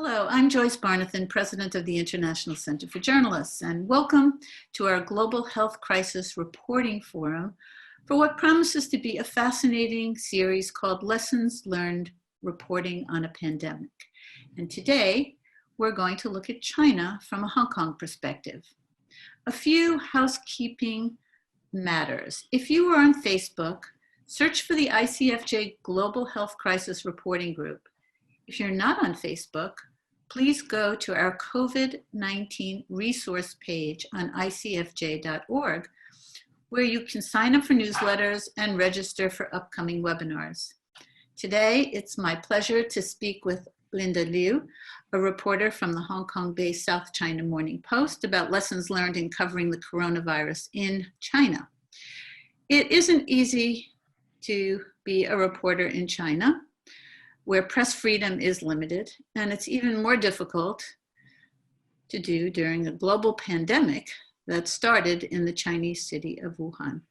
Hello, I'm Joyce Barnathan, President of the International Center for Journalists, and welcome to our Global Health Crisis Reporting Forum for what promises to be a fascinating series called Lessons Learned Reporting on a Pandemic. And today, we're going to look at China from a Hong Kong perspective. A few housekeeping matters. If you are on Facebook, search for the ICFJ Global Health Crisis Reporting Group. If you're not on Facebook, please go to our COVID-19 resource page on icfj.org, where you can sign up for newsletters and register for upcoming webinars. Today, it's my pleasure to speak with Linda Lew, a reporter from the Hong Kong-based South China Morning Post, about lessons learned in covering the coronavirus in China. It isn't easy to be a reporter in China, where press freedom is limited, and it's even more difficult to do during a global pandemic that started in the Chinese city of Wuhan.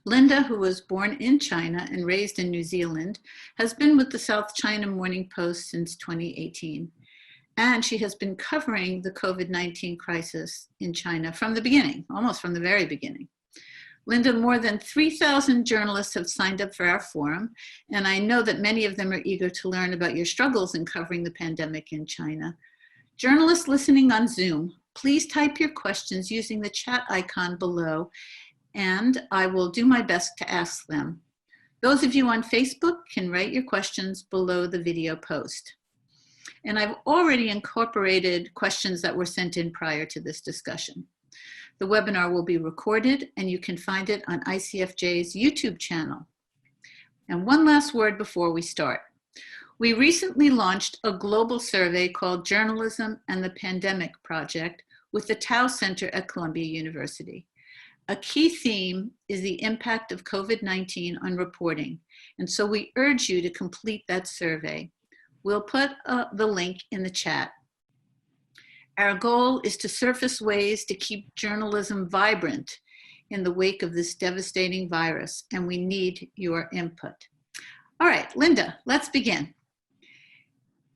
Linda, who was born in China and raised in New Zealand, has been with the South China Morning Post since 2018, and she has been covering the COVID-19 crisis in China from the beginning, almost from the very beginning. Linda, more than 3,000 journalists have signed up for our forum, and I know that many of them are eager to learn about your struggles in covering the pandemic in China. Journalists listening on Zoom, please type your questions using the chat icon below, and I will do my best to ask them. Those of you on Facebook can write your questions below the video post. And I've already incorporated questions that were sent in prior to this discussion. The webinar will be recorded, and you can find it on ICFJ's YouTube channel. And one last word before we start. We recently launched a global survey called Journalism and the Pandemic Project with the Tao Center at Columbia University. A key theme is the impact of COVID-19 on reporting, and so we urge you to complete that survey. We'll put the link in the chat. Our goal is to surface ways to keep journalism vibrant in the wake of this devastating virus, and we need your input. All right, Linda, let's begin.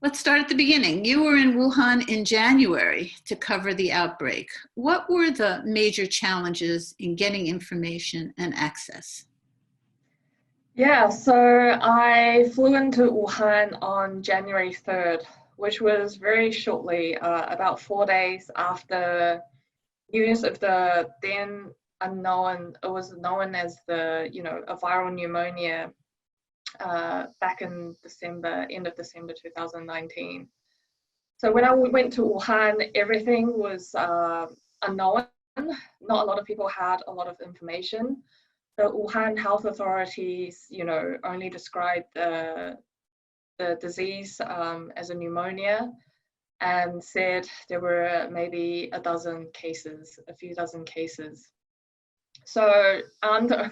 Let's start at the beginning. You were in Wuhan in January to cover the outbreak. What were the major challenges in getting information and access? Yeah, so I flew into Wuhan on January 3rd. Which was very shortly, about 4 days after news of the then unknown, it was known as a viral pneumonia back in December, end of December 2019. So when I went to Wuhan, everything was unknown. Not a lot of people had a lot of information. The Wuhan health authorities, only described the disease as a pneumonia, and said there were maybe a few dozen cases. So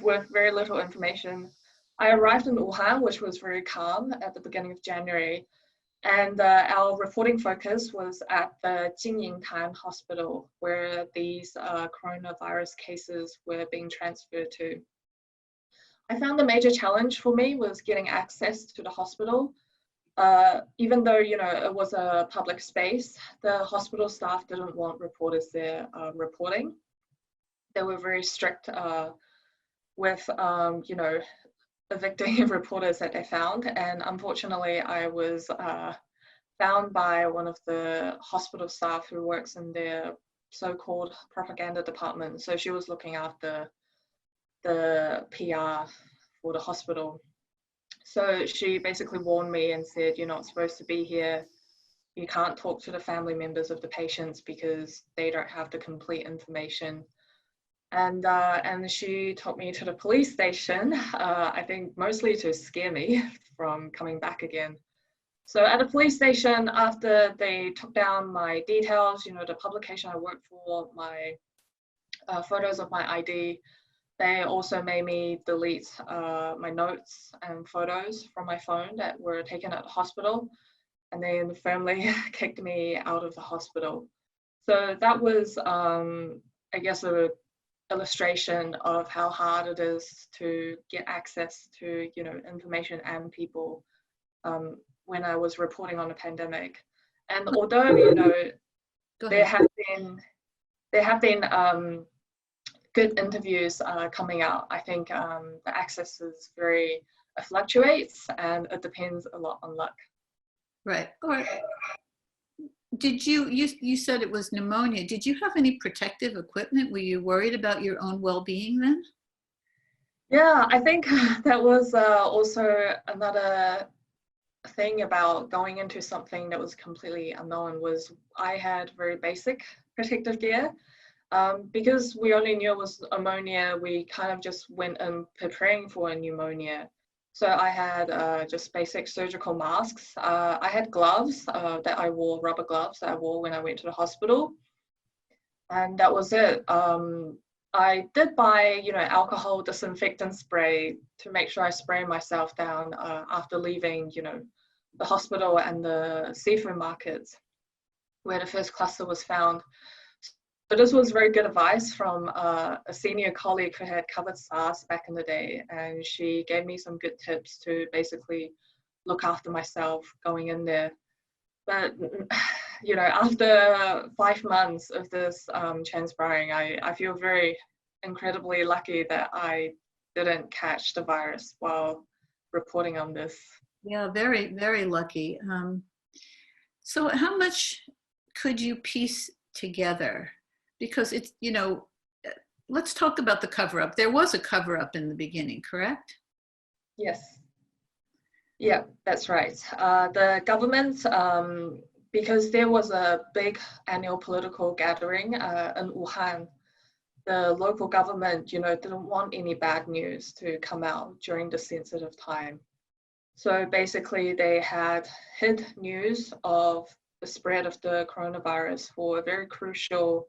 with very little information, I arrived in Wuhan, which was very calm at the beginning of January, and our reporting focus was at the Jingyingtan hospital, where these coronavirus cases were being transferred to. I found the major challenge for me was getting access to the hospital. Even though, it was a public space, the hospital staff didn't want reporters there reporting. They were very strict with, evicting reporters that they found. And unfortunately, I was found by one of the hospital staff who works in their so-called propaganda department. So she was looking after the PR for the hospital. So she basically warned me and said, you're not supposed to be here. You can't talk to the family members of the patients because they don't have the complete information. And she took me to the police station, I think mostly to scare me from coming back again. So at the police station, after they took down my details, the publication I worked for, my photos of my ID, they also made me delete my notes and photos from my phone that were taken at the hospital, and then firmly kicked me out of the hospital. So that was, I guess, an illustration of how hard it is to get access to, information and people when I was reporting on a pandemic. And although, you know, Go there ahead. have been good interviews coming out, I think the access is very fluctuates, and it depends a lot on luck. Right. Or did you said it was pneumonia. Did you have any protective equipment? Were you worried about your own well-being then? Yeah, I think that was also another thing about going into something that was completely unknown. Was I had very basic protective gear. Because we only knew it was pneumonia, we kind of just went in preparing for a pneumonia. So I had just basic surgical masks. I had gloves that I wore, rubber gloves that I wore when I went to the hospital. And that was it. I did buy, you know, alcohol disinfectant spray to make sure I spray myself down after leaving, you know, the hospital and the seafood markets where the first cluster was found. So this was very good advice from a senior colleague who had covered SARS back in the day, and she gave me some good tips to basically look after myself going in there. But you know, after 5 months of this transpiring, I feel very incredibly lucky that I didn't catch the virus while reporting on this. Yeah, very, very lucky. So how much could you piece together? Because it's, you know, let's talk about the cover-up. There was a cover-up in the beginning, correct? Yes. Yeah, that's right. The government, because there was a big annual political gathering in Wuhan, the local government, you know, didn't want any bad news to come out during the sensitive time. So basically they had hid news of the spread of the coronavirus for a very crucial,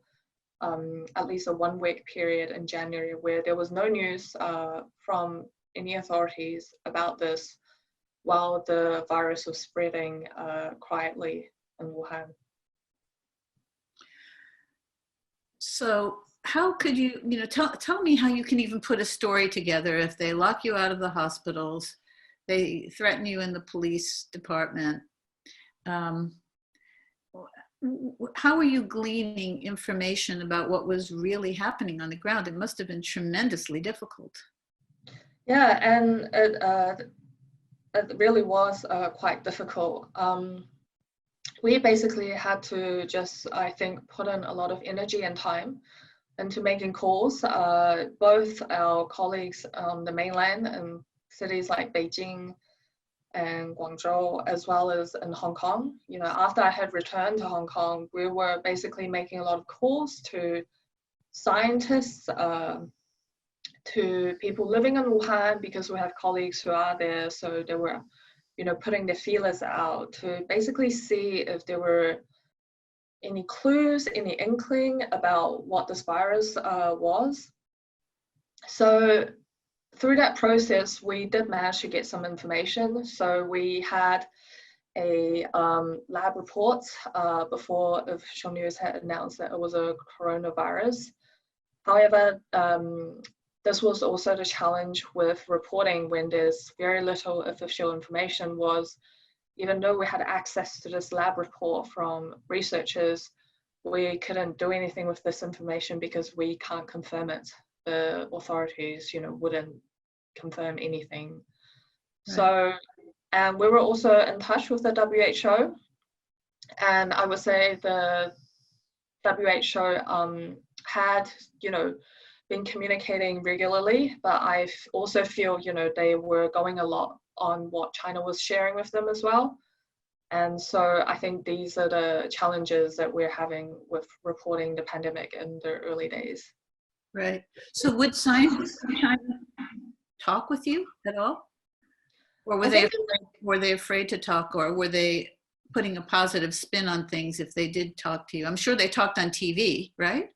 at least a 1 week period in January, where there was no news from any authorities about this while the virus was spreading quietly in Wuhan. So how could you, you know, tell me how you can even put a story together if they lock you out of the hospitals, they threaten you in the police department. How are you gleaning information about what was really happening on the ground? It must have been tremendously difficult. Yeah, and it really was quite difficult. We basically had to just, I think, put in a lot of energy and time into making calls. Both our colleagues on the mainland and cities like Beijing and Guangzhou, as well as in Hong Kong. You know, after I had returned to Hong Kong, we were basically making a lot of calls to scientists, to people living in Wuhan, because we have colleagues who are there. So they were, you know, putting the feelers out to basically see if there were any clues, any inkling about what this virus was. So through that process, we did manage to get some information. So we had a lab report before official news had announced that it was a coronavirus. However, this was also the challenge with reporting when there's very little official information, was even though we had access to this lab report from researchers, we couldn't do anything with this information because we can't confirm it. The authorities, you know, wouldn't confirm anything. Right. So, and we were also in touch with the WHO, and I would say the WHO had, you know, been communicating regularly, but I also feel, you know, they were going a lot on what China was sharing with them as well. And so I think these are the challenges that we're having with reporting the pandemic in the early days. Right. So would scientists in China talk with you at all? Or were they afraid to talk, or were they putting a positive spin on things if they did talk to you? I'm sure they talked on TV, right?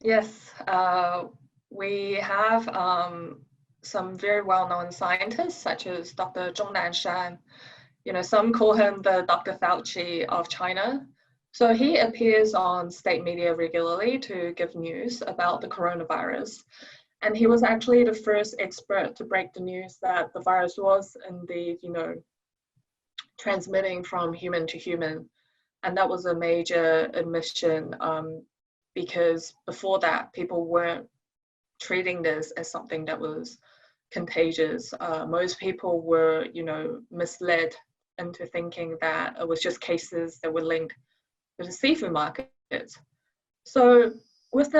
Yes. We have some very well-known scientists, such as Dr. Zhong Nanshan. You know, some call him the Dr. Fauci of China. So he appears on state media regularly to give news about the coronavirus. And he was actually the first expert to break the news that the virus was indeed, you know, transmitting from human to human. And that was a major admission, because before that, people weren't treating this as something that was contagious. Most people were, misled into thinking that it was just cases that were linked to the seafood market. So with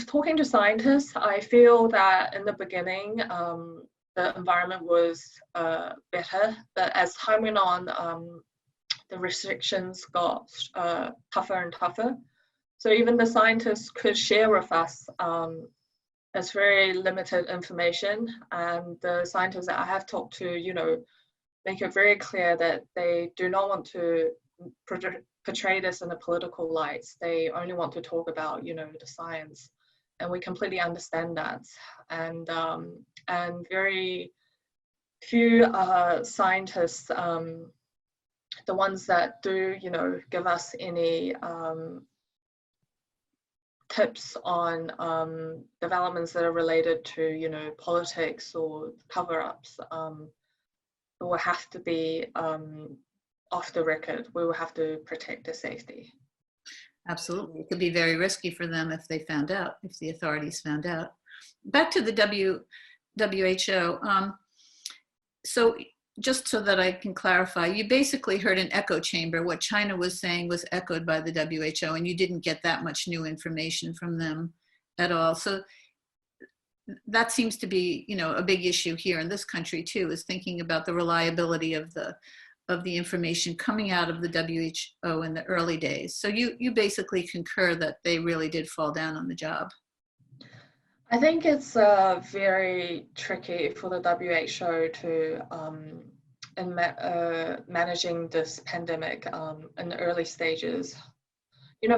talking to scientists, I feel that in the beginning, the environment was better, but as time went on, the restrictions got tougher and tougher. So even the scientists could share with us as very limited information, and the scientists that I have talked to, make it very clear that they do not want to portray this in a political light. They only want to talk about, the science, and we completely understand that. And very few scientists, the ones that do, give us any tips on developments that are related to, politics or cover-ups, will have to be off the record. We will have to protect their safety. Absolutely. It could be very risky for them if they found out, if the authorities found out. Back to the WHO. So just so that I can clarify, you basically heard an echo chamber. What China was saying was echoed by the WHO, and you didn't get that much new information from them at all. So that seems to be, a big issue here in this country too, is thinking about the reliability of the information coming out of the WHO in the early days. So you basically concur that they really did fall down on the job. I think it's very tricky for the WHO to in managing this pandemic in the early stages.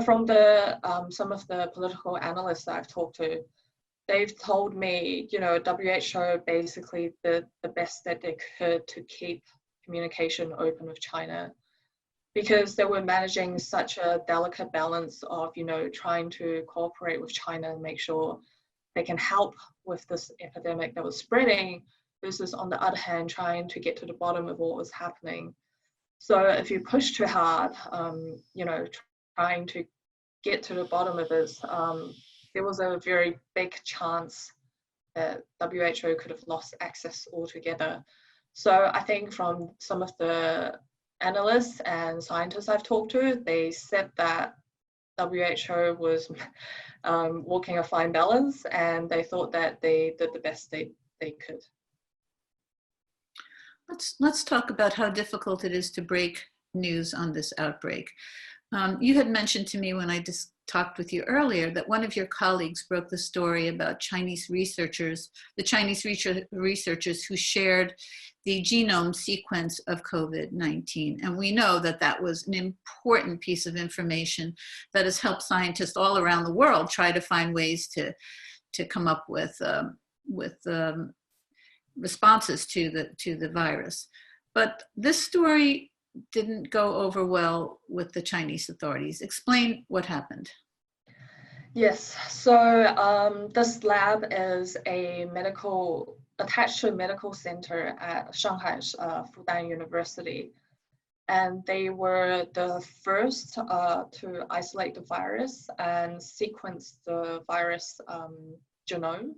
From the some of the political analysts that I've talked to, they've told me, WHO basically did the best that they could to keep communication open with China, because they were managing such a delicate balance of, trying to cooperate with China and make sure they can help with this epidemic that was spreading, versus on the other hand, trying to get to the bottom of what was happening. So if you push too hard, trying to get to the bottom of this, there was a very big chance that WHO could have lost access altogether. So I think from some of the analysts and scientists I've talked to, they said that WHO was walking a fine balance, and they thought that they did the best they could. Let's talk about how difficult it is to break news on this outbreak. You had mentioned to me when I just talked with you earlier that one of your colleagues broke the story about the Chinese researchers who shared the genome sequence of COVID-19. And we know that that was an important piece of information that has helped scientists all around the world try to find ways to come up with responses to the virus. But this story didn't go over well with the Chinese authorities. Explain what happened. Yes, so this lab is attached to a medical center at Shanghai's Fudan University. And they were the first to isolate the virus and sequence the virus genome.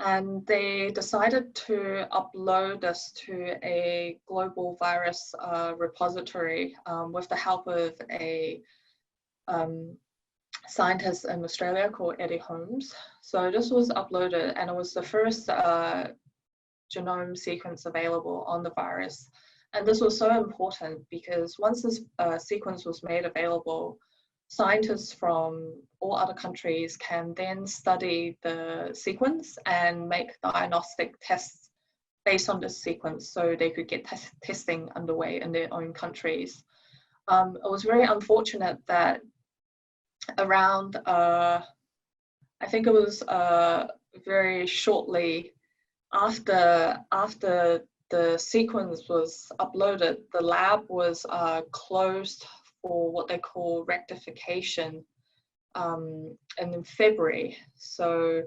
And they decided to upload this to a global virus repository with the help of a scientist in Australia called Eddie Holmes. So this was uploaded, and it was the first genome sequence available on the virus. And this was so important because once this sequence was made available, scientists from all other countries can then study the sequence and make diagnostic tests based on this sequence, so they could get testing underway in their own countries. It was very unfortunate that around, I think it was very shortly after the sequence was uploaded, the lab was closed for what they call rectification in February. So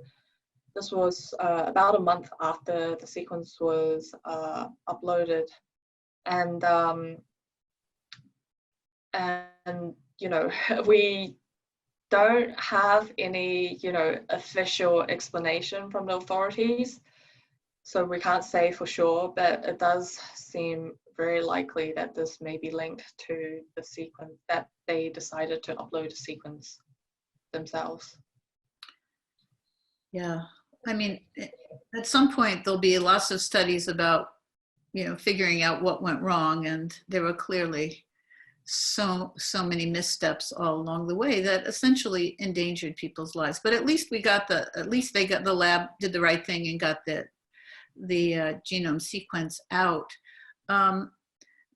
this was about a month after the sequence was uploaded. And and we don't have any official explanation from the authorities, so we can't say for sure, but it does seem very likely that this may be linked to the sequence, that they decided to upload a sequence themselves. Yeah, I mean, at some point there'll be lots of studies about, figuring out what went wrong, and there were clearly so many missteps all along the way that essentially endangered people's lives. But at least the lab did the right thing and got the genome sequence out.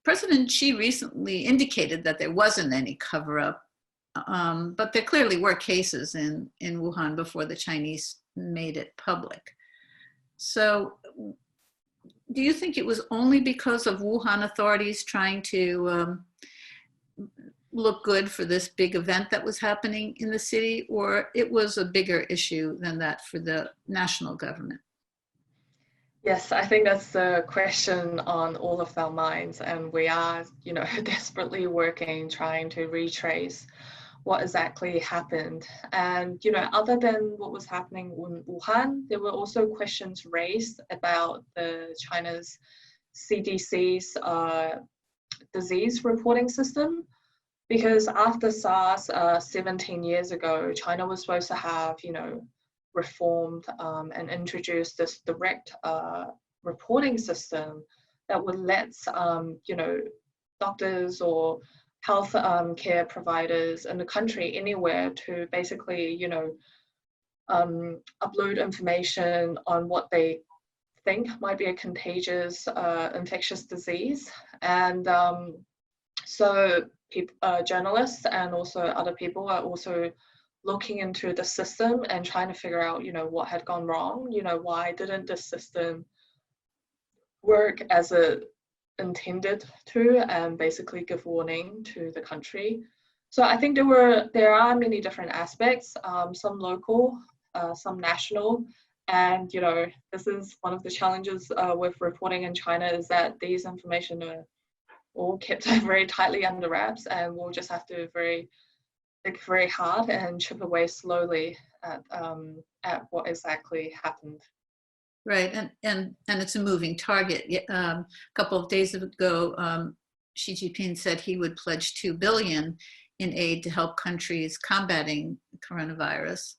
President Xi recently indicated that there wasn't any cover-up, but there clearly were cases in Wuhan before the Chinese made it public. So do you think it was only because of Wuhan authorities trying to look good for this big event that was happening in the city, or it was a bigger issue than that for the national government? Yes, I think that's the question on all of our minds, and we are, desperately working, trying to retrace what exactly happened. And, other than what was happening in Wuhan, there were also questions raised about China's CDC's disease reporting system. Because after SARS 17 years ago, China was supposed to have, reformed and introduced this direct reporting system that would let, doctors or health care providers in the country anywhere to basically, upload information on what they think might be a contagious infectious disease. And so journalists and also other people are also looking into the system and trying to figure out, what had gone wrong, why didn't the system work as it intended to, and basically give warning to the country. So I think there are many different aspects, some local, some national, and this is one of the challenges with reporting in China, is that these information are all kept very tightly under wraps, and we'll just have to think very hard and chip away slowly at what exactly happened. Right, and it's a moving target. A couple of days ago, Xi Jinping said he would pledge $2 billion in aid to help countries combating coronavirus.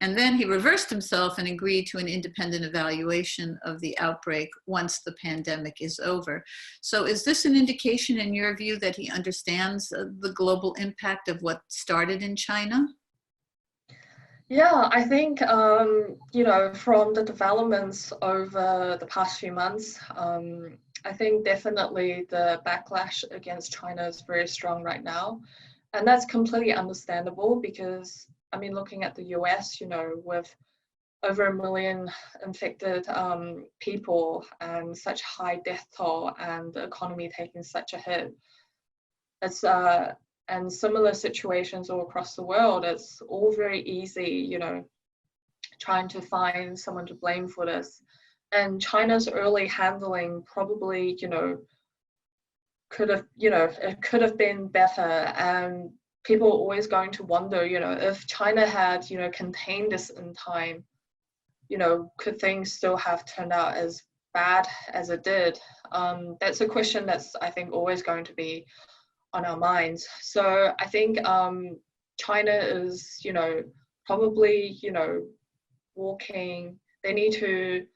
And then he reversed himself and agreed to an independent evaluation of the outbreak once the pandemic is over. So is this an indication, in your view, that he understands the global impact of what started in China? Yeah, I think, from the developments over the past few months, I think definitely the backlash against China is very strong right now. And that's completely understandable because, looking at the US, with over 1 million infected people and such high death toll and the economy taking such a hit, it's and similar situations all across the world, it's all very easy, trying to find someone to blame for this. And China's early handling probably, it could have been better. And people are always going to wonder, if China had, contained this in time, could things still have turned out as bad as it did? That's a question that's, I think, always going to be on our minds. So I think China is, probably, they need to,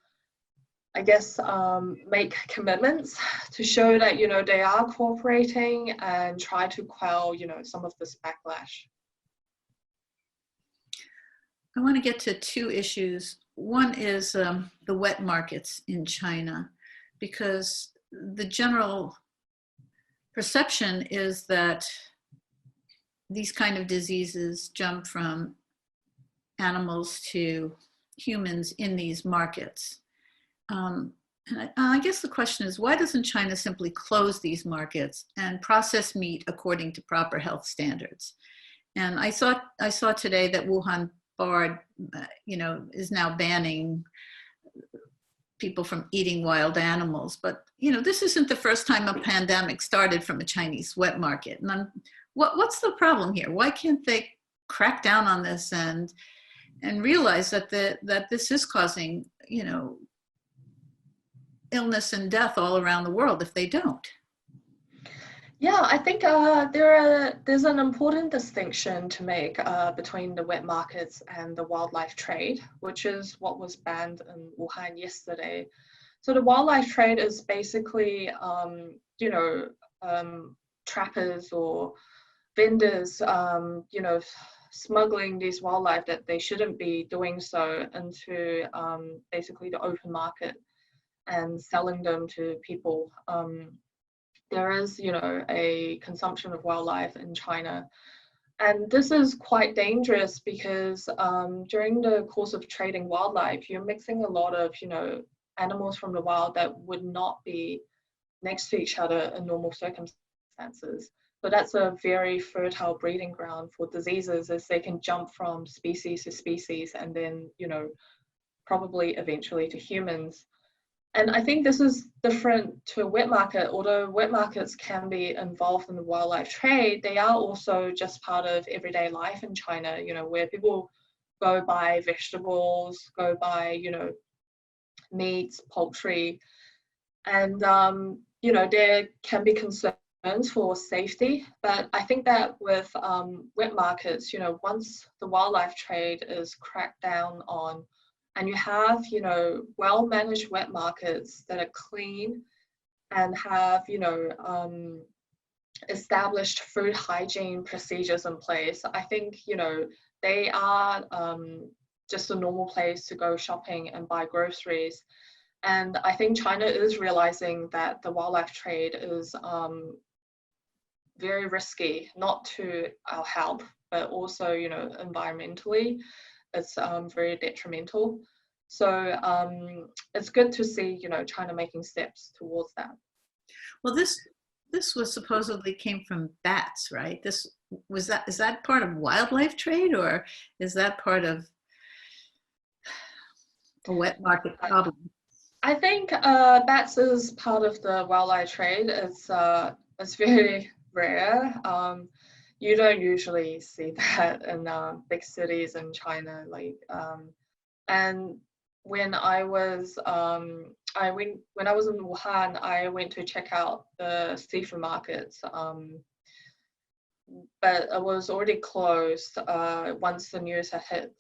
I guess, make commitments to show that, they are cooperating and try to quell, some of this backlash. I want to get to two issues. One is the wet markets in China, because the general perception is that these kind of diseases jump from animals to humans in these markets. And I guess the question is, why doesn't China simply close these markets and process meat according to proper health standards? And I saw today that Wuhan Board, is now banning people from eating wild animals. But, you know, this isn't the first time a pandemic started from a Chinese wet market. And what's the problem here? Why can't they crack down on this and realize that that this is causing, you know, illness and death all around the world if they don't? Yeah, I think there's an important distinction to make between the wet markets and the wildlife trade, which is what was banned in Wuhan yesterday. So the wildlife trade is basically, you know, trappers or vendors, you know, smuggling these wildlife that they shouldn't be doing so into basically the open market and selling them to people. There is, you know, a consumption of wildlife in China. And this is quite dangerous because during the course of trading wildlife, you're mixing a lot of, you know, animals from the wild that would not be next to each other in normal circumstances. So that's a very fertile breeding ground for diseases, as they can jump from species to species and then, you know, probably eventually to humans. And I think this is different to a wet market. Although wet markets can be involved in the wildlife trade, they are also just part of everyday life in China, you know, where people go buy vegetables, go buy, you know, meats, poultry. And, you know, there can be concerns for safety. But I think that with wet markets, you know, once the wildlife trade is cracked down on, and you have, you know, well-managed wet markets that are clean and have, you know, established food hygiene procedures in place, I think, you know, they are just a normal place to go shopping and buy groceries. And I think China is realizing that the wildlife trade is very risky, not to our health, but also, you know, environmentally. It's very detrimental. So it's good to see, you know, China making steps towards that. Well, this was supposedly came from bats, right? Is that part of wildlife trade, or is that part of a wet market problem? I think bats is part of the wildlife trade. It's very rare. You don't usually see that in big cities in China, like, and when I was when I was in Wuhan, I went to check out the seafood markets, but it was already closed once the news had hit,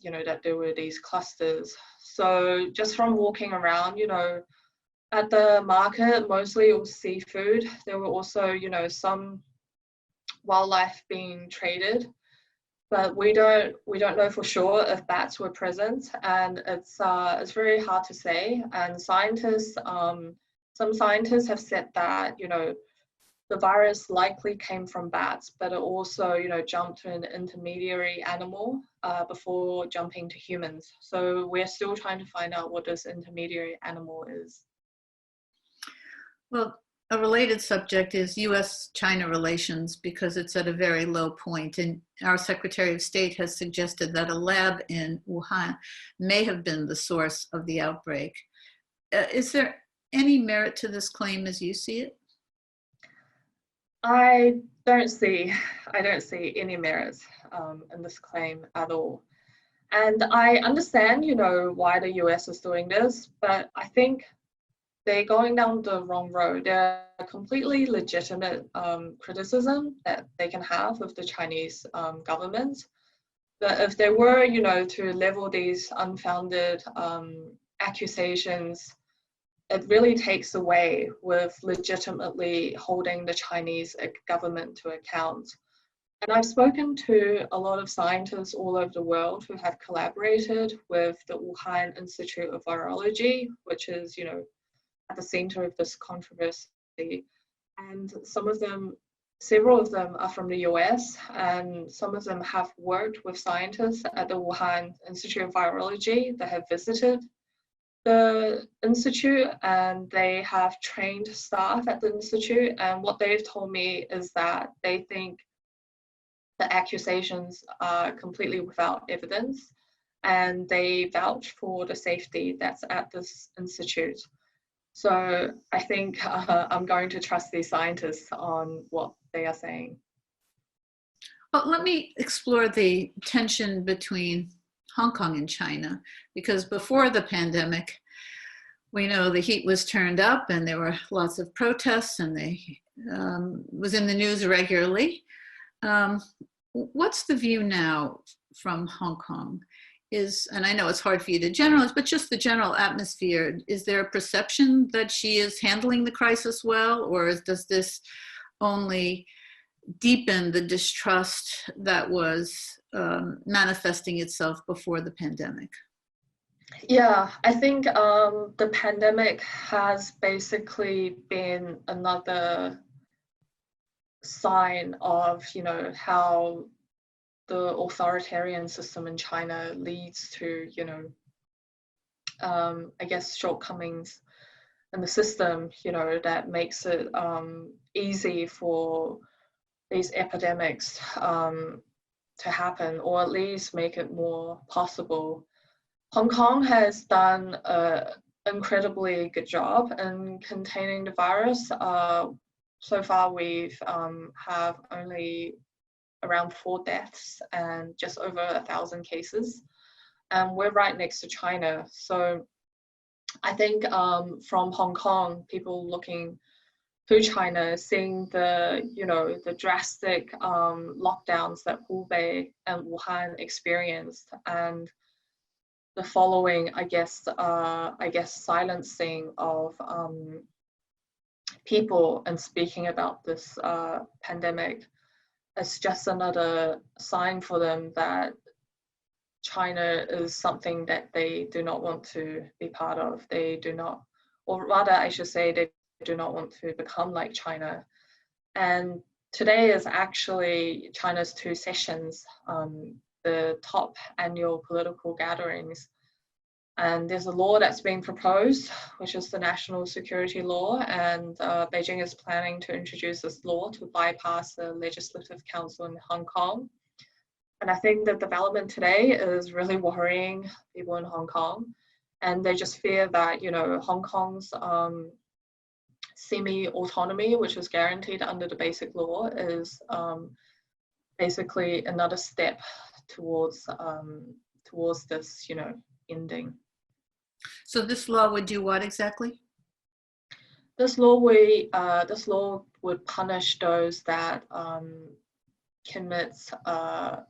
you know, that there were these clusters. So just from walking around, you know, at the market, mostly it was seafood. There were also, you know, some wildlife being traded, but we don't know for sure if bats were present, and it's very hard to say. And scientists, some scientists have said that, you know, the virus likely came from bats, but it also, you know, jumped to an intermediary animal before jumping to humans. So we're still trying to find out what this intermediary animal is. Well, a related subject is U.S.-China relations, because it's at a very low point. And our Secretary of State has suggested that a lab in Wuhan may have been the source of the outbreak. Is there any merit to this claim as you see it? I don't see any merit in this claim at all. And I understand, you know, why the US is doing this, but I think they're going down the wrong road. There are completely legitimate criticism that they can have of the Chinese government. But if they were, you know, to level these unfounded accusations, it really takes away with legitimately holding the Chinese government to account. And I've spoken to a lot of scientists all over the world who have collaborated with the Wuhan Institute of Virology, which is, you know, at the center of this controversy. And several of them are from the US, and some of them have worked with scientists at the Wuhan Institute of Virology that have visited the institute, and they have trained staff at the institute. And what they've told me is that they think the accusations are completely without evidence, and they vouch for the safety that's at this institute. So I think I'm going to trust these scientists on what they are saying. Well, let me explore the tension between Hong Kong and China, because before the pandemic, we know the heat was turned up and there were lots of protests, and they was in the news regularly. What's the view now from Hong Kong? And I know it's hard for you to generalize, but just the general atmosphere, is there a perception that she is handling the crisis well, or does this only deepen the distrust that was manifesting itself before the pandemic? Yeah, I think the pandemic has basically been another sign of, how the authoritarian system in China leads to, I guess, shortcomings in the system, that makes it easy for these epidemics to happen, or at least make it more possible. Hong Kong has done an incredibly good job in containing the virus. So far, we've have only around 4 deaths and just over 1,000 cases. And we're right next to China. So I think from Hong Kong, people looking to China, seeing the drastic lockdowns that Hubei and Wuhan experienced, and the following, I guess, silencing of people and speaking about this pandemic, it's just another sign for them that China is something that they do not want to be part of. They do not, or rather I should say, they do not want to become like China. And today is actually China's 2 sessions, the top annual political gatherings. And there's a law that's being proposed, which is the National Security Law, and Beijing is planning to introduce this law to bypass the Legislative Council in Hong Kong. And I think the development today is really worrying people in Hong Kong, and they just fear that, Hong Kong's semi-autonomy, which is guaranteed under the Basic Law, is basically another step towards this, ending. So this law would do what exactly? This law would punish those that commit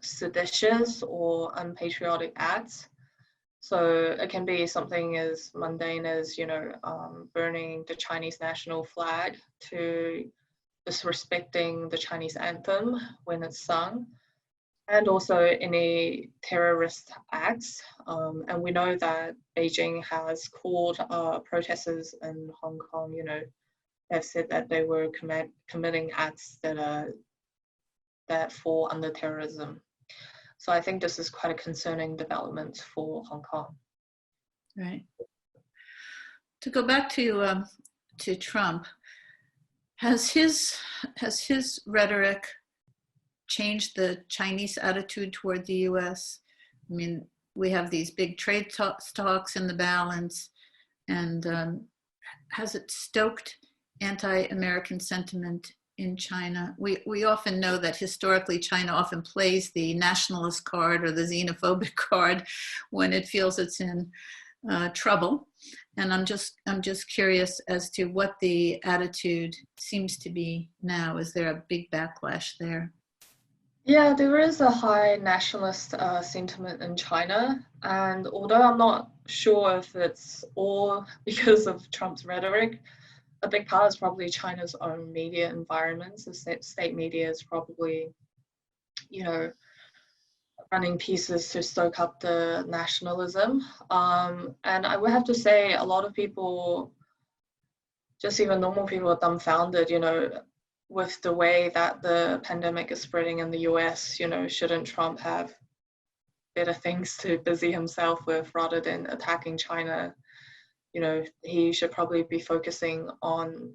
seditious or unpatriotic acts. So it can be something as mundane as, burning the Chinese national flag, to disrespecting the Chinese anthem when it's sung, and also any terrorist acts. And we know that Beijing has called protesters in Hong Kong, have said that they were committing acts that fall under terrorism. So I think this is quite a concerning development for Hong Kong. Right. To go back to Trump, has his rhetoric changed the Chinese attitude toward the U.S.? I mean, we have these big trade talks in the balance, and has it stoked anti-American sentiment in China? We often know that historically China often plays the nationalist card or the xenophobic card when it feels it's in trouble. And I'm just curious as to what the attitude seems to be now. Is there a big backlash there? Yeah, there is a high nationalist sentiment in China, and although I'm not sure if it's all because of Trump's rhetoric, a big part is probably China's own media environment. So state media is probably, running pieces to stoke up the nationalism. And I would have to say a lot of people, just even normal people, are dumbfounded, with the way that the pandemic is spreading in the US. Shouldn't Trump have better things to busy himself with rather than attacking China? He should probably be focusing on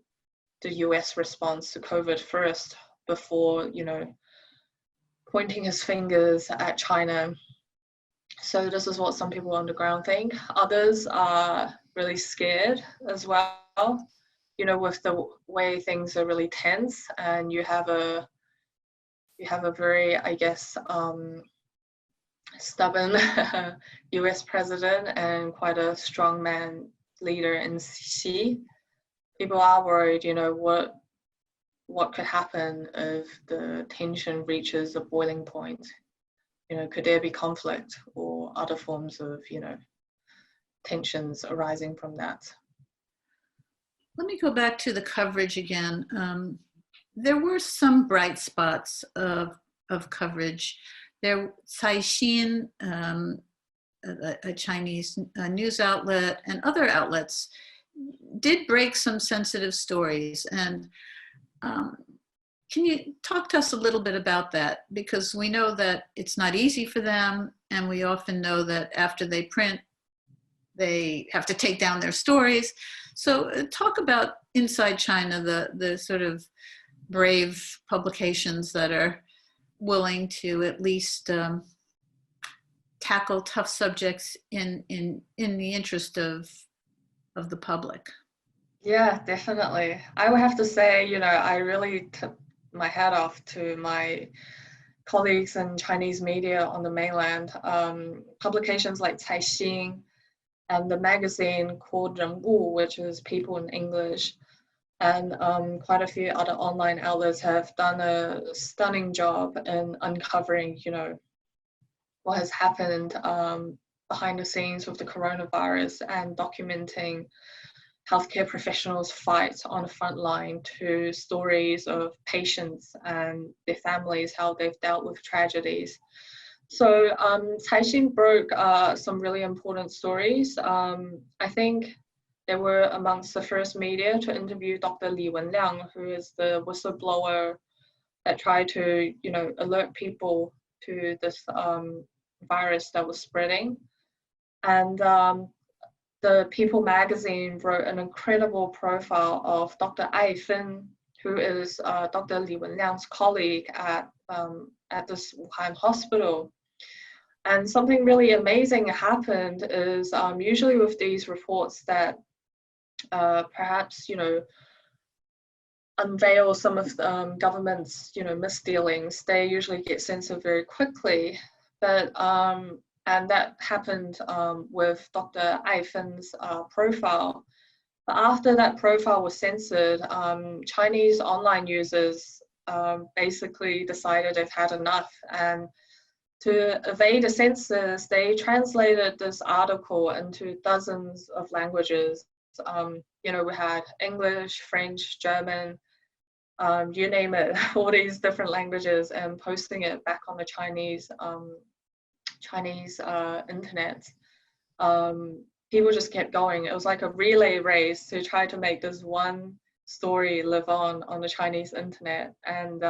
the US response to COVID first before, pointing his fingers at China. So this is what some people on the ground think. Others are really scared as well, you know, with the way things are really tense, and you have a very, I guess, stubborn US president and quite a strongman leader in Xi. People are worried, you know, what could happen if the tension reaches a boiling point. You know, could there be conflict or other forms of, you know, tensions arising from that? Let me go back to the coverage again. There were some bright spots of coverage. There, Caixin, a Chinese news outlet, and other outlets did break some sensitive stories. And can you talk to us a little bit about that? Because we know that it's not easy for them, and we often know that after they print, they have to take down their stories. So talk about inside China, the sort of brave publications that are willing to at least tackle tough subjects in the interest of the public. Yeah, definitely. I would have to say, you know, I really took my hat off to my colleagues in Chinese media on the mainland. Publications like Caixin and the magazine called 人物, which is People in English, and quite a few other online outlets have done a stunning job in uncovering, you know, what has happened behind the scenes with the coronavirus and documenting healthcare professionals' fight on the front line to stories of patients and their families, how they've dealt with tragedies. So Caixin broke some really important stories. I think they were amongst the first media to interview Dr. Li Wenliang, who is the whistleblower that tried to, you know, alert people to this virus that was spreading. And the People magazine wrote an incredible profile of Dr. Ai Fen, who is Dr. Li Wenliang's colleague at this Wuhan hospital. And something really amazing happened is usually with these reports that perhaps, you know, unveil some of the government's, you know, misdealings, they usually get censored very quickly. But and that happened with Dr. Ai Fen's profile. But after that profile was censored, Chinese online users basically decided they've had enough, and to evade the censors, they translated this article into dozens of languages. You know, we had English, French, German, you name it, all these different languages, and posting it back on the Chinese internet. People just kept going. It was like a relay race to try to make this one story live on the Chinese internet. And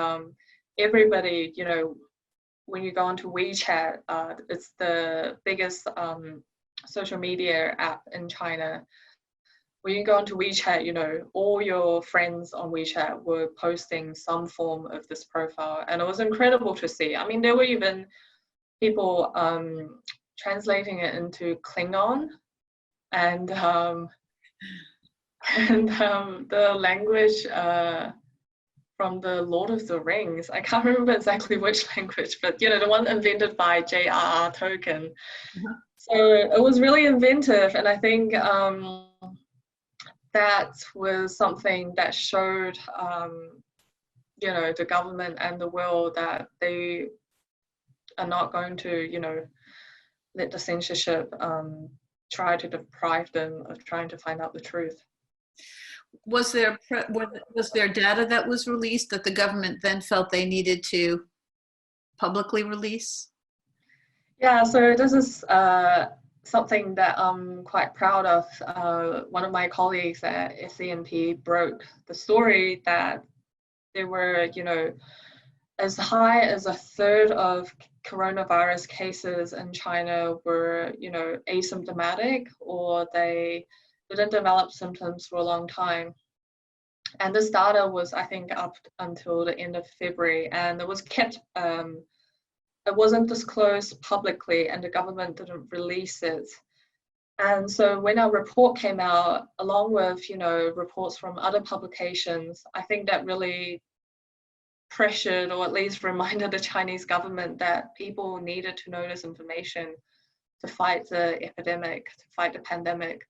everybody, you know, when you go onto WeChat, it's the biggest social media app in China. When you go onto WeChat, you know, all your friends on WeChat were posting some form of this profile, and it was incredible to see. I mean, there were even people translating it into Klingon, and the language from the Lord of the Rings. I can't remember exactly which language, but, you know, the one invented by J.R.R. Tolkien. Uh-huh. So it was really inventive, and I think that was something that showed, you know, the government and the world that they are not going to, you know, let the censorship try to deprive them of trying to find out the truth. Was there data that was released that the government then felt they needed to publicly release? Yeah, so this is something that I'm quite proud of. One of my colleagues at SCMP broke the story that there were, you know, as high as a third of coronavirus cases in China were, you know, asymptomatic, or they didn't develop symptoms for a long time. And this data was, I think, up until the end of February, and it was kept it wasn't disclosed publicly and the government didn't release it. And so when our report came out, along with, reports from other publications, I think that really pressured or at least reminded the Chinese government that people needed to know this information to fight the epidemic, to fight the pandemic.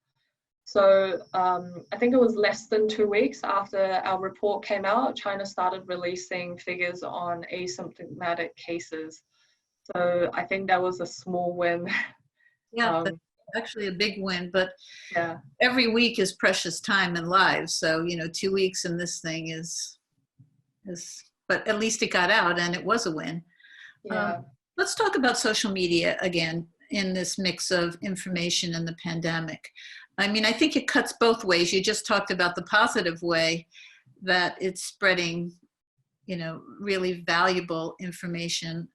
So I think it was less than 2 weeks after our report came out, China started releasing figures on asymptomatic cases. So I think that was a small win. Yeah, that's actually a big win, but yeah, every week is precious time in lives. So, 2 weeks in this thing is, but at least it got out and it was a win. yeah. Let's talk about social media again in this mix of information and the pandemic. I mean, I think it cuts both ways. You just talked about the positive way that it's spreading, really valuable information.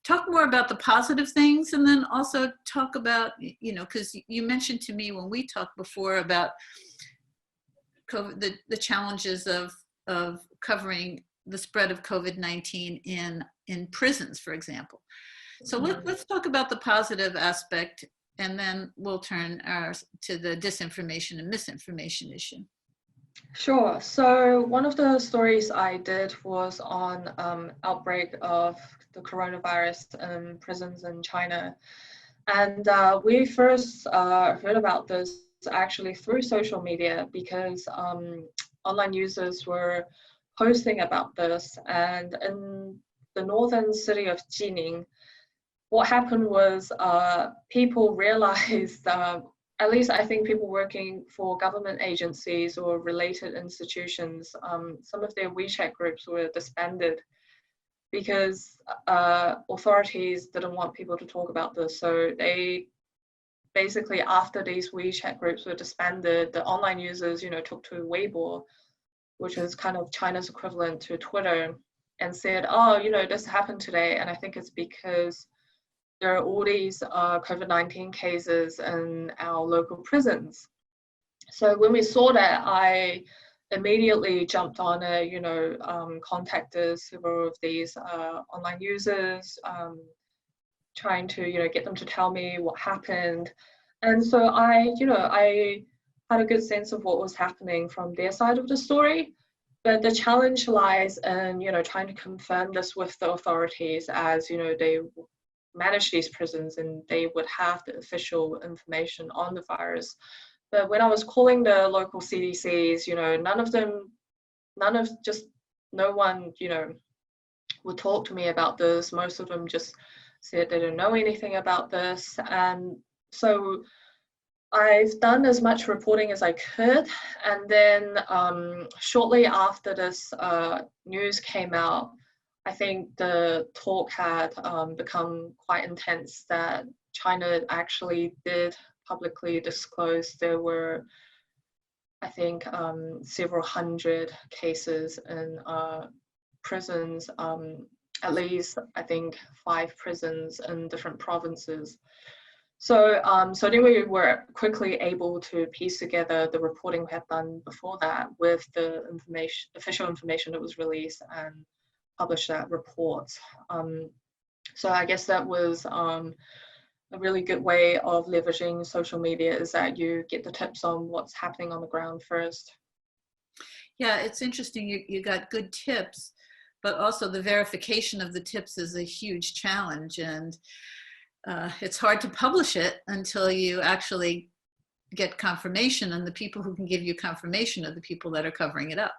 Talk more about the positive things, and then also talk about, because you mentioned to me when we talked before about COVID, the challenges of covering the spread of COVID-19 in prisons, for example. So let's talk about the positive aspect, and then we'll turn to the disinformation and misinformation issue. Sure. So one of the stories I did was on outbreak of the coronavirus in prisons in China. And we first heard about this actually through social media because online users were posting about this. And in the northern city of Jining, what happened was people realized, at least I think people working for government agencies or related institutions, some of their WeChat groups were disbanded because authorities didn't want people to talk about this. So they basically, after these WeChat groups were disbanded, the online users, took to Weibo, which is kind of China's equivalent to Twitter, and said, oh, this happened today. And I think it's because there are all these COVID-19 cases in our local prisons. So when we saw that, I immediately jumped on it, contacted several of these online users, trying to, get them to tell me what happened. And so I had a good sense of what was happening from their side of the story. But the challenge lies in, trying to confirm this with the authorities as, they manage these prisons and they would have the official information on the virus. But when I was calling the local CDCs, no one, would talk to me about this. Most of them just said they don't know anything about this. And so I've done as much reporting as I could. And then shortly after this news came out, I think the talk had become quite intense that China actually did publicly disclose there were, I think, several hundred cases in prisons, at least, I think, 5 prisons in different provinces. So, so then we were quickly able to piece together the reporting we had done before that with the official information that was released and publish that report. So I guess that was a really good way of leveraging social media, is that you get the tips on what's happening on the ground first. Yeah, it's interesting. You got good tips, but also the verification of the tips is a huge challenge. And it's hard to publish it until you actually get confirmation. And the people who can give you confirmation are the people that are covering it up.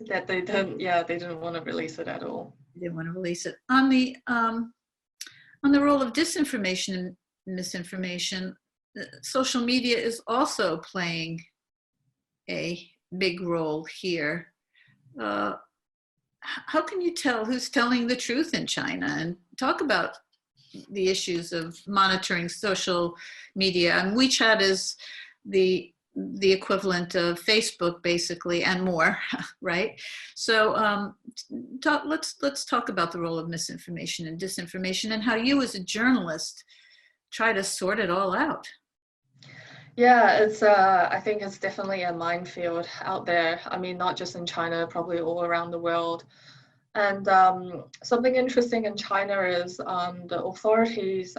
That they didn't want to release it at all. They didn't want to release it. On the role of disinformation and misinformation, social media is also playing a big role here. How can you tell who's telling the truth in China? And talk about the issues of monitoring social media. And WeChat is the equivalent of Facebook, basically, and more, right? So let's talk about the role of misinformation and disinformation and how you as a journalist try to sort it all out. Yeah, it's I think it's definitely a minefield out there. I mean, not just in China, probably all around the world. And something interesting in China is the authorities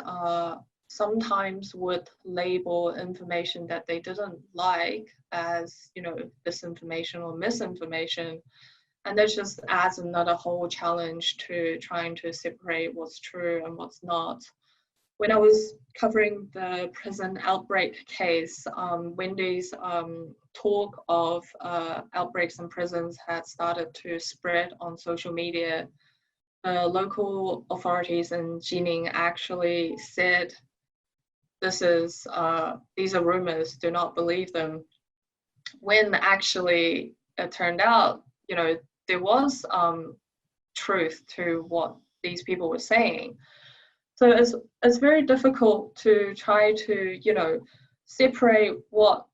sometimes would label information that they didn't like as, you know, disinformation or misinformation. And that just adds another whole challenge to trying to separate what's true and what's not. When I was covering the prison outbreak case, Wendy's talk of outbreaks in prisons had started to spread on social media. Local authorities in Jining actually said, these are rumors, do not believe them. When actually it turned out, you know, there was truth to what these people were saying. So it's very difficult to try to, you know, separate what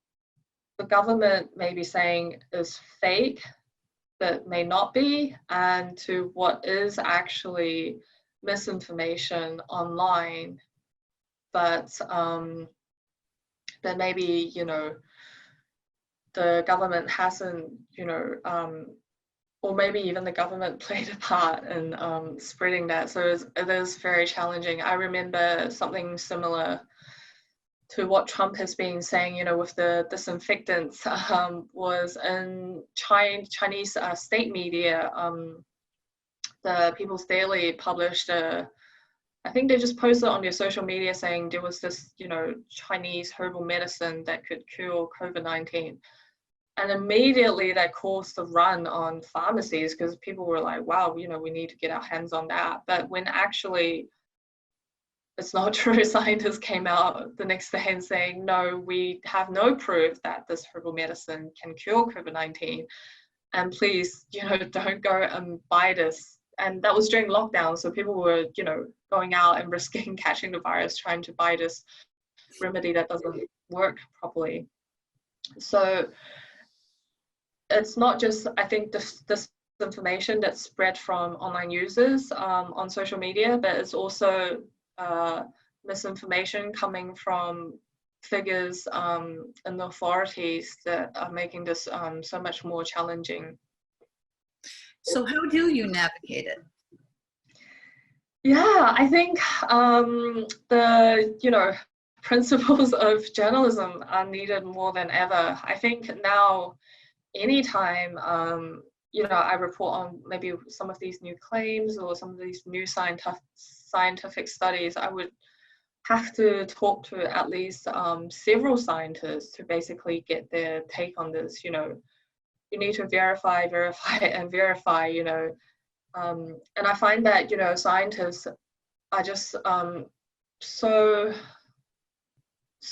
the government may be saying is fake, that may not be, and to what is actually misinformation online, but that maybe, you know, the government hasn't, you know, or maybe even the government played a part in spreading that. So it is very challenging. I remember something similar to what Trump has been saying, you know, with the disinfectants, was in Chinese state media. The People's Daily published I think they just posted on their social media saying there was this, you know, Chinese herbal medicine that could cure COVID-19. And immediately that caused a run on pharmacies because people were like, wow, you know, we need to get our hands on that. But when actually it's not true, scientists came out the next day and saying, no, we have no proof that this herbal medicine can cure COVID-19. And please, you know, don't go and buy this. And that was during lockdown. So people were, you know, going out and risking catching the virus, trying to buy this remedy that doesn't work properly. So it's not just, I think, this information that's spread from online users on social media, but it's also misinformation coming from figures in the authorities that are making this so much more challenging. So how do you navigate it? Yeah, I think the, you know, principles of journalism are needed more than ever. I think now, anytime, you know, I report on maybe some of these new claims or some of these new scientific studies, I would have to talk to at least several scientists to basically get their take on this. You know, you need to verify, and verify, you know. And I find that, you know, scientists are just so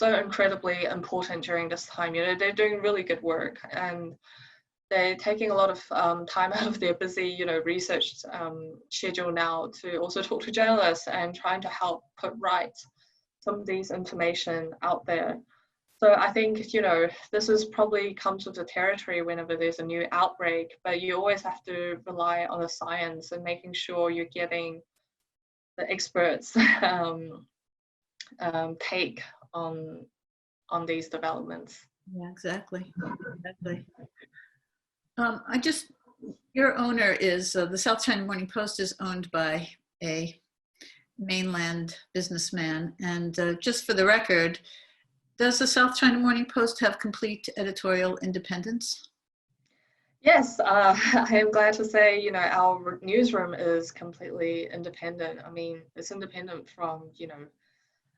incredibly important during this time. You know, they're doing really good work and they're taking a lot of time out of their busy, you know, research schedule now to also talk to journalists and trying to help put right some of these information out there. So I think, you know, this is probably comes with the territory whenever there's a new outbreak, but you always have to rely on the science and making sure you're getting the experts take on these developments. Yeah, exactly. Your owner is, the South China Morning Post is owned by a mainland businessman. And just for the record, does the South China Morning Post have complete editorial independence? Yes, I am glad to say, you know, our newsroom is completely independent. I mean, it's independent from, you know,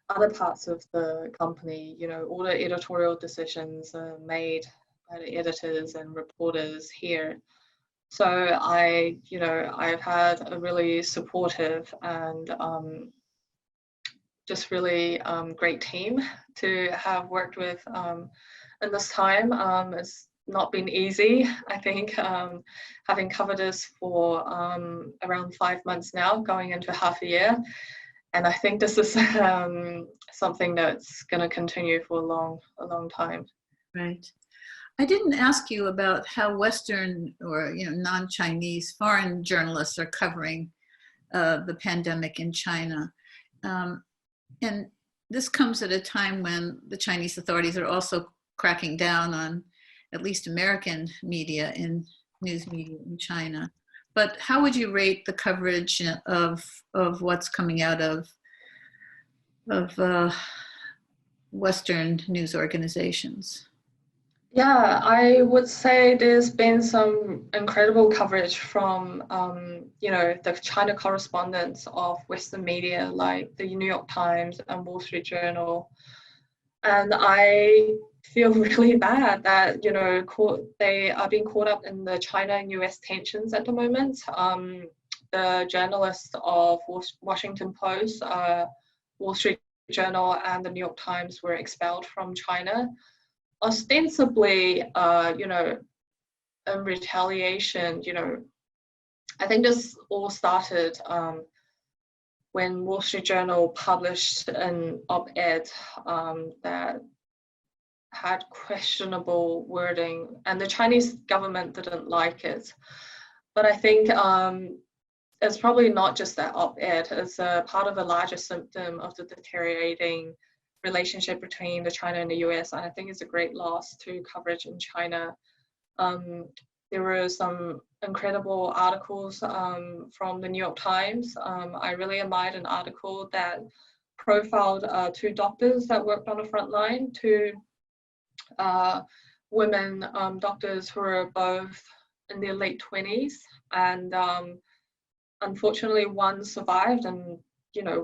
other parts of the company. You know, all the editorial decisions are made by the editors and reporters here. So I've had a really supportive and just really great team to have worked with in this time. It's not been easy, I think, having covered this for around 5 months now, going into half a year. And I think this is something that's going to continue for a long time. Right. I didn't ask you about how Western or, you know, non-Chinese foreign journalists are covering the pandemic in China. And this comes at a time when the Chinese authorities are also cracking down on at least American media in news media in China. but how would you rate the coverage of what's coming out of Western news organizations? Yeah, I would say there's been some incredible coverage from, the China correspondents of Western media like the New York Times and Wall Street Journal. And I feel really bad that, they are being caught up in the China and US tensions at the moment. The journalists of Washington Post, Wall Street Journal, and the New York Times were expelled from China, ostensibly, in retaliation. I think this all started when Wall Street Journal published an op-ed that had questionable wording, and the Chinese government didn't like it. But I think it's probably not just that op-ed, it's a part of a larger symptom of the deteriorating relationship between the China and the US, and I think it's a great loss to coverage in China. There were some incredible articles from the New York Times. I really admired an article that profiled two doctors that worked on the front line, two women doctors who were both in their late 20s, and unfortunately one survived and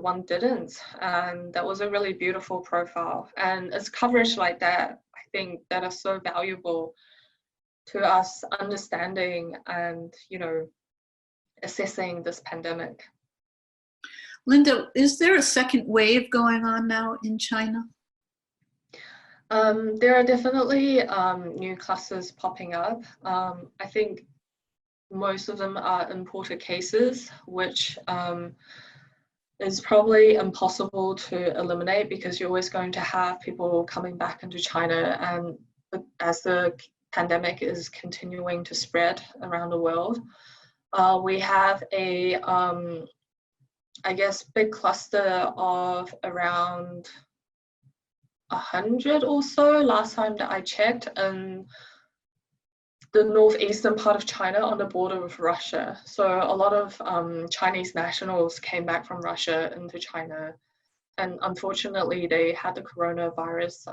one didn't, and that was a really beautiful profile. And it's coverage like that, I think, that are so valuable to us understanding and assessing this pandemic. Linda, is there a second wave going on now in China? There are definitely new clusters popping up. I think most of them are imported cases, which is probably impossible to eliminate because you're always going to have people coming back into China, and as the pandemic is continuing to spread around the world, we have a big cluster of around 100 or so last time that I checked in the northeastern part of China on the border with Russia. So a lot of Chinese nationals came back from Russia into China, and unfortunately they had the coronavirus,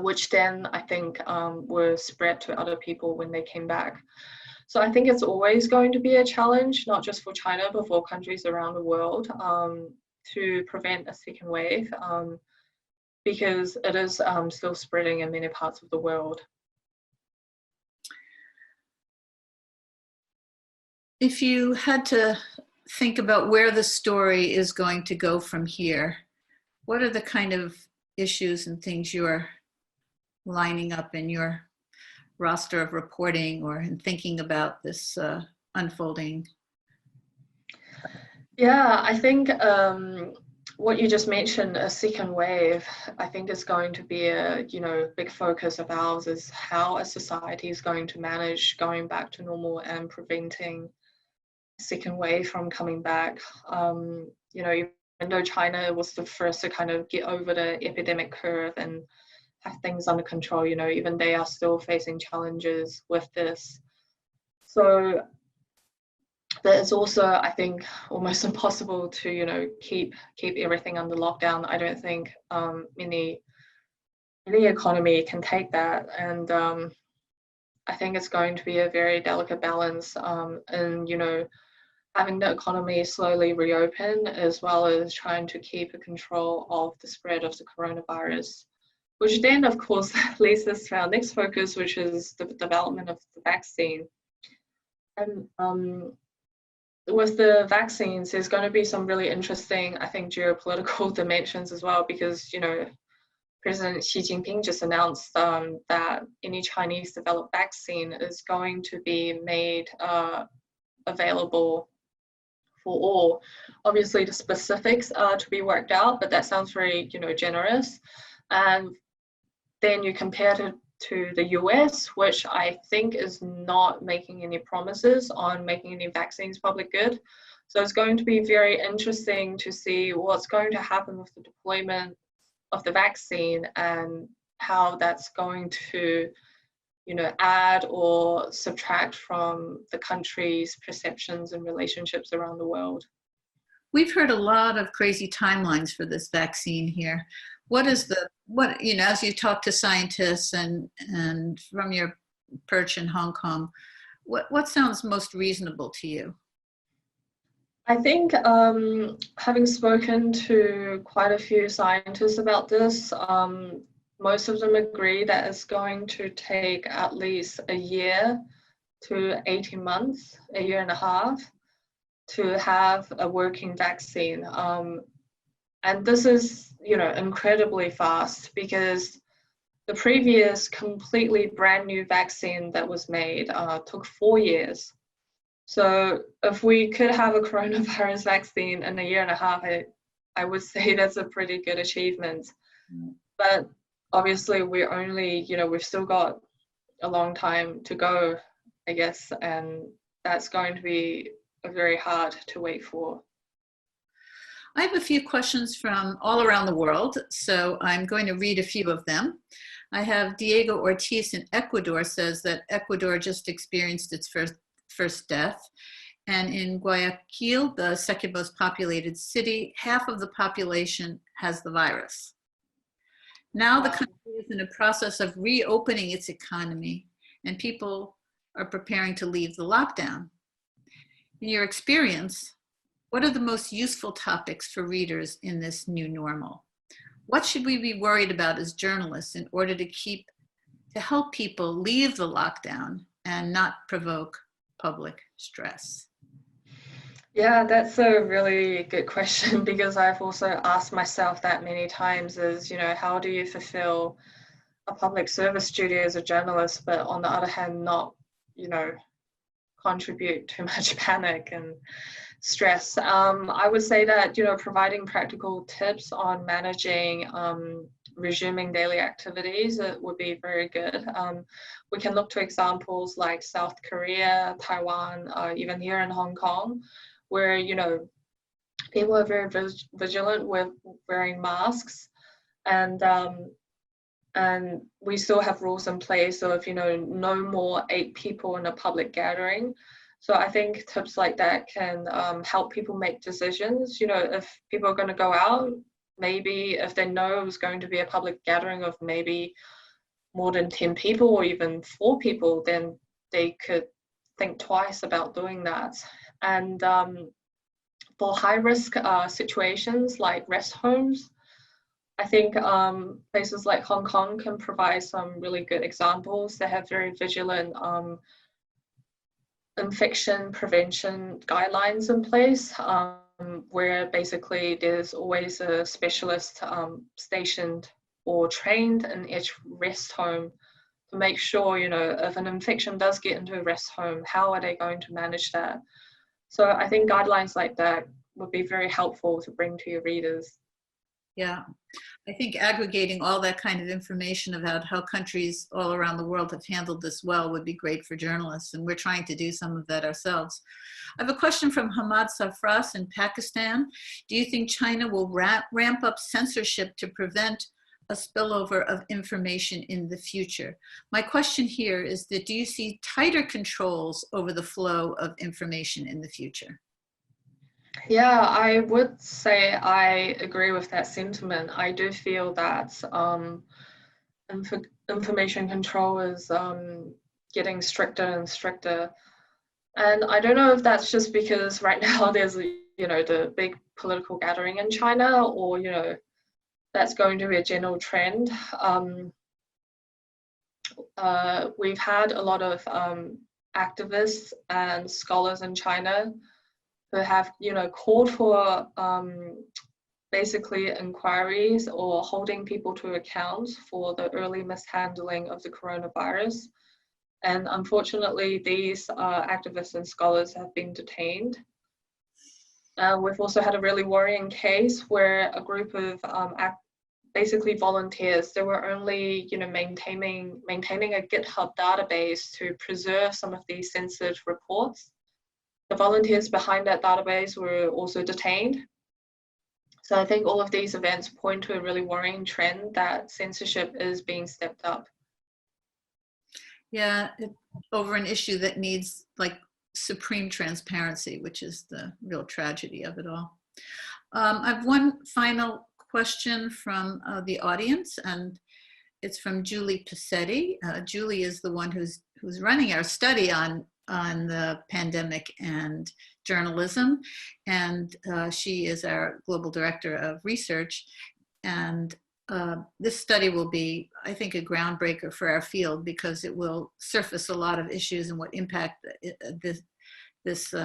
which then I think were spread to other people when they came back. So I think it's always going to be a challenge, not just for China, but for countries around the world, to prevent a second wave, because it is still spreading in many parts of the world. If you had to think about where the story is going to go from here, what are the kind of issues and things you're lining up in your roster of reporting or in thinking about this unfolding? Yeah, I think what you just mentioned, a second wave, I think is going to be a big focus of ours, is how a society is going to manage going back to normal and preventing second wave from coming back. Even though China was the first to kind of get over the epidemic curve and have things under control, even they are still facing challenges with this. So that it's also, I think, almost impossible to keep everything under lockdown. I don't think any economy can take that, and I think it's going to be a very delicate balance in having the economy slowly reopen, as well as trying to keep a control of the spread of the coronavirus, which then of course leads us to our next focus, which is the development of the vaccine. And with the vaccines, there's going to be some really interesting, I think, geopolitical dimensions as well, because President Xi Jinping just announced that any Chinese developed vaccine is going to be made available for all. Obviously the specifics are to be worked out, but that sounds very generous. And then you compare it to the US, which I think is not making any promises on making any vaccines public good. So it's going to be very interesting to see what's going to happen with the deployment of the vaccine and how that's going to add or subtract from the country's perceptions and relationships around the world. We've heard a lot of crazy timelines for this vaccine here. As you talk to scientists and from your perch in Hong Kong, what sounds most reasonable to you? I think having spoken to quite a few scientists about this, most of them agree that it's going to take at least a year to 18 months, a year and a half, to have a working vaccine. And this is, incredibly fast, because the previous completely brand new vaccine that was made took 4 years. So if we could have a coronavirus vaccine in a year and a half, I would say that's a pretty good achievement. But obviously we're only, we've still got a long time to go, I guess, and that's going to be very hard to wait for. I have a few questions from all around the world, so I'm going to read a few of them. I have Diego Ortiz in Ecuador says that Ecuador just experienced its first death. And in Guayaquil, the second most populated city, half of the population has the virus. Now the country is in a process of reopening its economy, and people are preparing to leave the lockdown. In your experience, what are the most useful topics for readers in this new normal? What should we be worried about as journalists in order to help people leave the lockdown and not provoke public stress? Yeah, that's a really good question, because I've also asked myself that many times is, how do you fulfill a public service duty as a journalist, but on the other hand, not, contribute too much panic and stress. I would say that, providing practical tips on managing resuming daily activities, it would be very good. We can look to examples like South Korea, Taiwan, even here in Hong Kong, where, people are very vigilant with wearing masks, and we still have rules in place of, no more 8 people in a public gathering. So I think tips like that can help people make decisions. If people are going to go out, maybe if they know it was going to be a public gathering of maybe more than 10 people or even 4 people, then they could think twice about doing that. And for high-risk situations like rest homes, I think places like Hong Kong can provide some really good examples. They have very vigilant infection prevention guidelines in place, where basically there's always a specialist stationed or trained in each rest home to make sure, if an infection does get into a rest home, how are they going to manage that? So I think guidelines like that would be very helpful to bring to your readers. Yeah, I think aggregating all that kind of information about how countries all around the world have handled this well would be great for journalists, and we're trying to do some of that ourselves. I have a question from Hamad Safras in Pakistan. Do you think China will ramp up censorship to prevent a spillover of information in the future? My question here is that, do you see tighter controls over the flow of information in the future? Yeah, I would say I agree with that sentiment. I do feel that information control is getting stricter and stricter. And I don't know if that's just because right now there's, the big political gathering in China, or, that's going to be a general trend. We've had a lot of activists and scholars in China who have, called for basically inquiries or holding people to account for the early mishandling of the coronavirus. And unfortunately, these activists and scholars have been detained. We've also had a really worrying case where a group of basically volunteers, they were only, maintaining a GitHub database to preserve some of these censored reports. The volunteers behind that database were also detained. So I think all of these events point to a really worrying trend that censorship is being stepped up. Yeah, over an issue that needs like supreme transparency, which is the real tragedy of it all. I have one final question from the audience, and it's from Julie Passetti. Julie is the one who's running our study on the pandemic and journalism, and she is our global director of research. And this study will be, I think, a groundbreaker for our field because it will surface a lot of issues and what impact this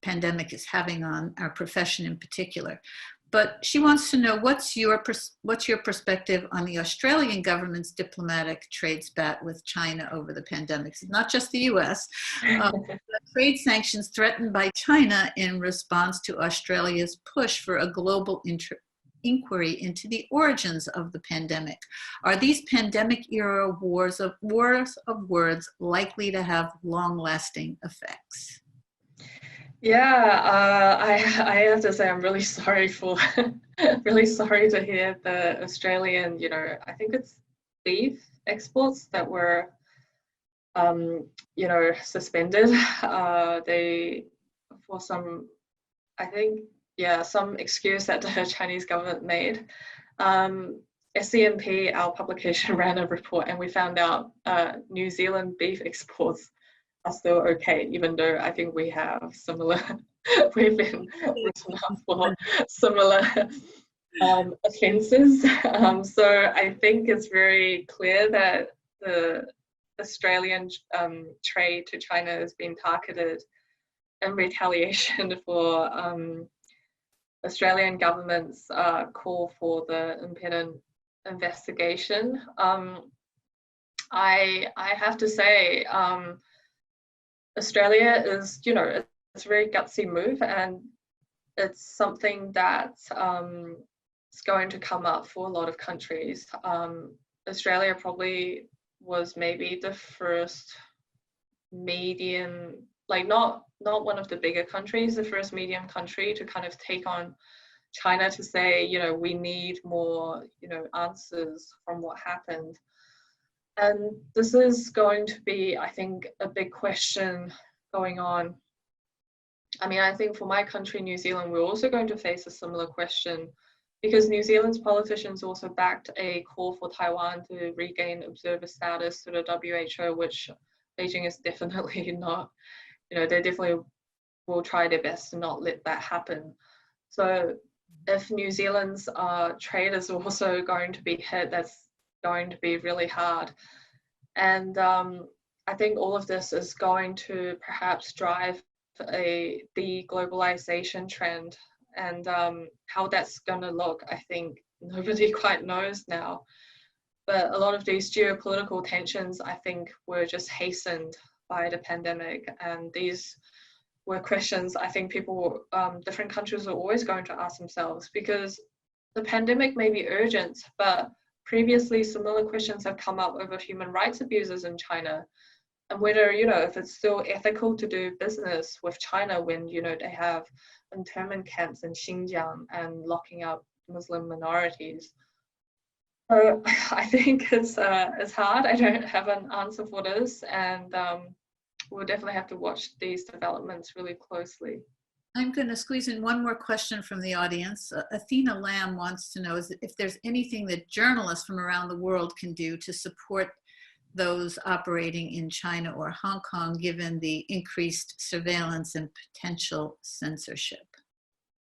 pandemic is having on our profession in particular. But she wants to know what's your perspective on the Australian government's diplomatic trade spat with China over the pandemic. It's not just the US. Trade sanctions threatened by China in response to Australia's push for a global inquiry into the origins of the pandemic. Are these pandemic era wars of words likely to have long-lasting effects? Yeah, I have to say I'm really sorry for really sorry to hear the Australian, I think it's beef exports that were suspended. They for some, I think, some excuse that the Chinese government made. SCMP, our publication, ran a report and we found out New Zealand beef exports are still okay, even though I think we have similar, we've been written up for similar offences. So I think it's very clear that the Australian trade to China has been targeted in retaliation for Australian government's call for the independent investigation. I have to say, Australia is, it's a very gutsy move, and it's something that is going to come up for a lot of countries. Australia probably was maybe the first medium, like not one of the bigger countries, the first medium country to kind of take on China to say, we need more, answers from what happened. And this is going to be, I think, a big question going on. I mean, I think for my country, New Zealand, we're also going to face a similar question because New Zealand's politicians also backed a call for Taiwan to regain observer status to the WHO, which Beijing is definitely not, they definitely will try their best to not let that happen. So if New Zealand's trade is also going to be hit, that's going to be really hard. And I think all of this is going to perhaps drive a deglobalization trend, and how that's going to look, I think nobody quite knows now. But a lot of these geopolitical tensions, I think, were just hastened by the pandemic, and these were questions I think people, different countries are always going to ask themselves, because the pandemic may be urgent, but previously similar questions have come up over human rights abuses in China, and whether, if it's still ethical to do business with China when, they have internment camps in Xinjiang and locking up Muslim minorities. So I think it's hard. I don't have an answer for this, and we'll definitely have to watch these developments really closely. I'm going to squeeze in one more question from the audience. Athena Lamb wants to know if there's anything that journalists from around the world can do to support those operating in China or Hong Kong, given the increased surveillance and potential censorship.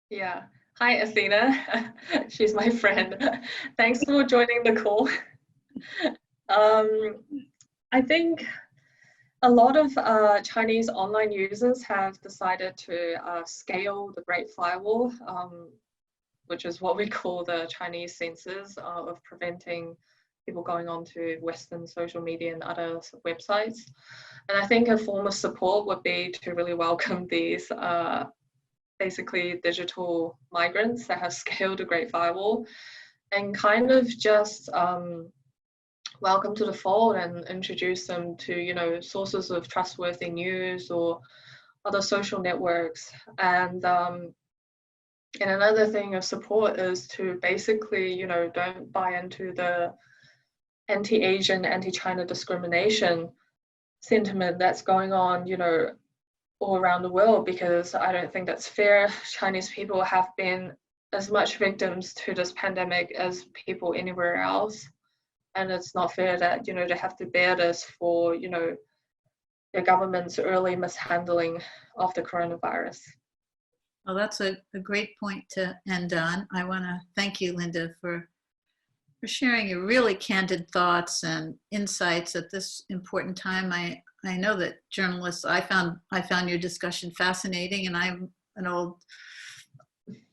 Yeah. Hi, Athena. She's my friend. Thanks for joining the call. I think a lot of Chinese online users have decided to scale the Great Firewall, which is what we call the Chinese censors of preventing people going on to Western social media and other websites. And I think a form of support would be to really welcome these basically digital migrants that have scaled the Great Firewall, and kind of just welcome to the fold and introduce them to, sources of trustworthy news or other social networks. And another thing of support is to basically, don't buy into the anti-Asian, anti-China discrimination sentiment that's going on, you know, all around the world, because I don't think that's fair. Chinese people have been as much victims to this pandemic as people anywhere else. And it's not fair that, you know, they have to bear this for, you know, the government's early mishandling of the coronavirus. Well, that's a great point to end on. I want to thank you, Linda, for sharing your really candid thoughts and insights at this important time. I know that journalists, I found your discussion fascinating, and I'm an old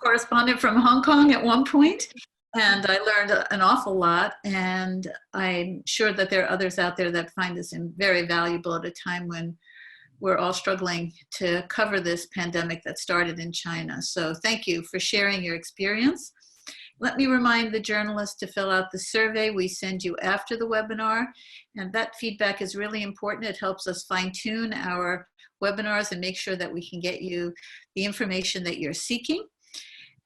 correspondent from Hong Kong at one point, and I learned an awful lot, and I'm sure that there are others out there that find this very valuable at a time when we're all struggling to cover this pandemic that started in China. So thank you for sharing your experience. Let me remind the journalists to fill out the survey we send you after the webinar, and that feedback is really important. It helps us fine-tune our webinars and make sure that we can get you the information that you're seeking.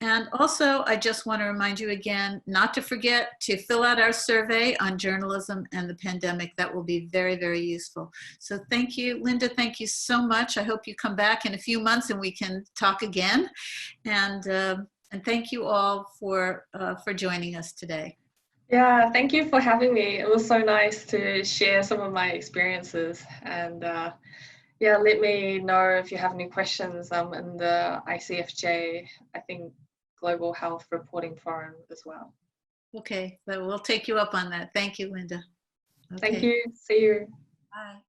And also, I just want to remind you again not to forget to fill out our survey on journalism and the pandemic. That will be very, very useful. So thank you, Linda. Thank you so much. I hope you come back in a few months and we can talk again. And thank you all for joining us today. Yeah, thank you for having me. It was so nice to share some of my experiences. And yeah, let me know if you have any questions in the ICFJ, I think, Global Health Reporting Forum as well. Okay, so we'll take you up on that. Thank you, Linda. Okay. Thank you. See you. Bye.